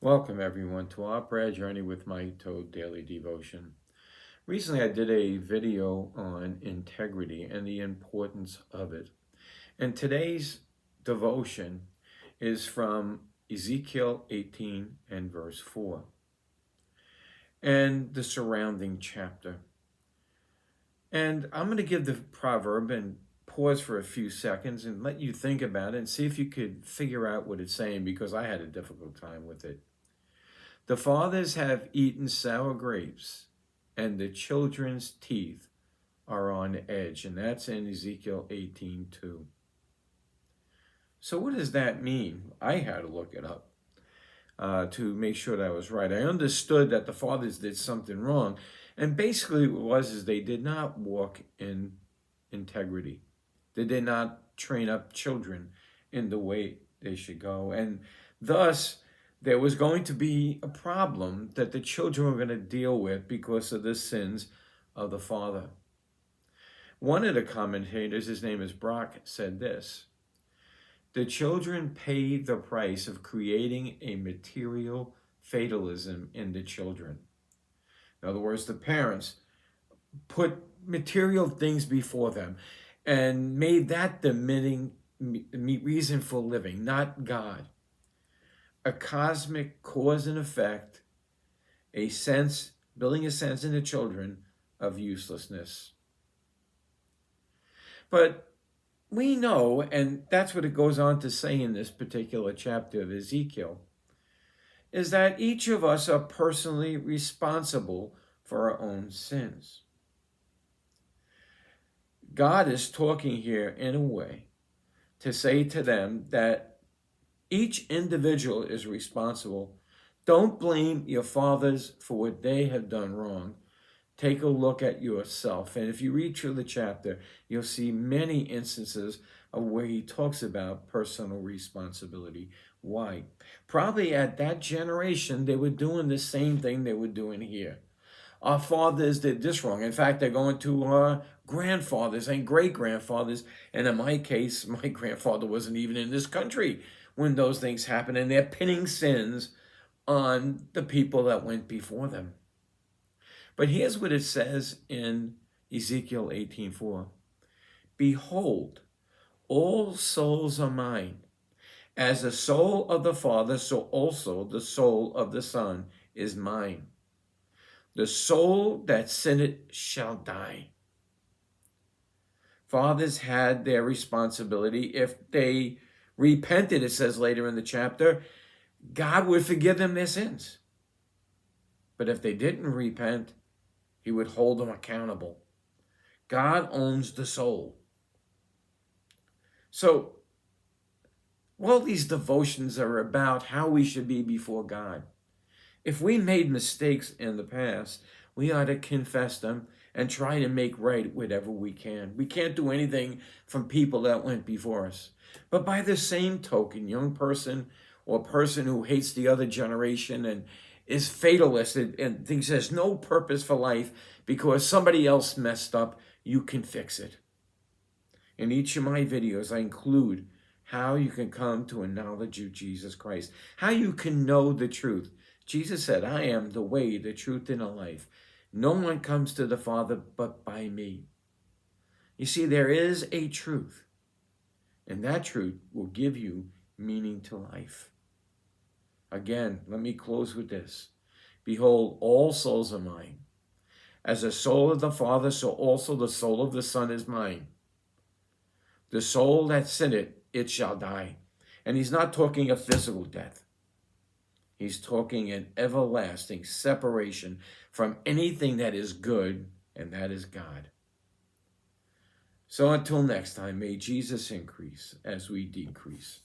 Welcome, everyone, to our prayer journey with my Toad Daily Devotion. Recently, I did a video on integrity and the importance of it. And today's devotion is from Ezekiel 18 and verse 4 and the surrounding chapter. And I'm going to give the proverb and pause for a few seconds and let you think about it and see if you could figure out what it's saying, because I had a difficult time with it. The fathers have eaten sour grapes, and the children's teeth are on edge. And that's in Ezekiel 18:2. So what does that mean? I had to look it up to make sure that I was right. I understood that the fathers did something wrong. And basically what it was is they did not walk in integrity. They did not train up children in the way they should go. And thus, there was going to be a problem that the children were going to deal with because of the sins of the father. One of the commentators, his name is Brock, said this: the children pay the price of creating a material fatalism in the children. In other words, the parents put material things before them and made that the reason for living, not God. A cosmic cause and effect, building a sense in the children of uselessness. But we know, and that's what it goes on to say in this particular chapter of Ezekiel, is that each of us are personally responsible for our own sins. God is talking here in a way to say to them that each individual is responsible. Don't blame your fathers for what they have done wrong. Take a look at yourself. And if you read through the chapter, you'll see many instances of where he talks about personal responsibility. Why? Probably at that generation, they were doing the same thing they were doing here. Our fathers did this wrong. In fact, they're going to our grandfathers and great-grandfathers. And in my case, my grandfather wasn't even in this country when those things happened. And they're pinning sins on the people that went before them. But here's what it says in Ezekiel 18:4. Behold, all souls are mine. As the soul of the Father, so also the soul of the Son is mine. The soul that sinneth shall die. Fathers had their responsibility. If they repented, it says later in the chapter, God would forgive them their sins. But if they didn't repent, he would hold them accountable. God owns the soul. So, all these devotions are about how we should be before God. If we made mistakes in the past, we ought to confess them and try to make right whatever we can. We can't do anything from people that went before us. But by the same token, young person or person who hates the other generation and is fatalist and thinks there's no purpose for life because somebody else messed up, you can fix it. In each of my videos, I include how you can come to a knowledge of Jesus Christ, how you can know the truth. Jesus said, I am the way, the truth, and the life. No one comes to the Father but by me. You see, there is a truth, and that truth will give you meaning to life. Again, let me close with this. Behold, all souls are mine. As the soul of the Father, so also the soul of the Son is mine. The soul that sinneth, it shall die. And he's not talking a physical death. He's talking an everlasting separation from anything that is good, and that is God. So until next time, may Jesus increase as we decrease.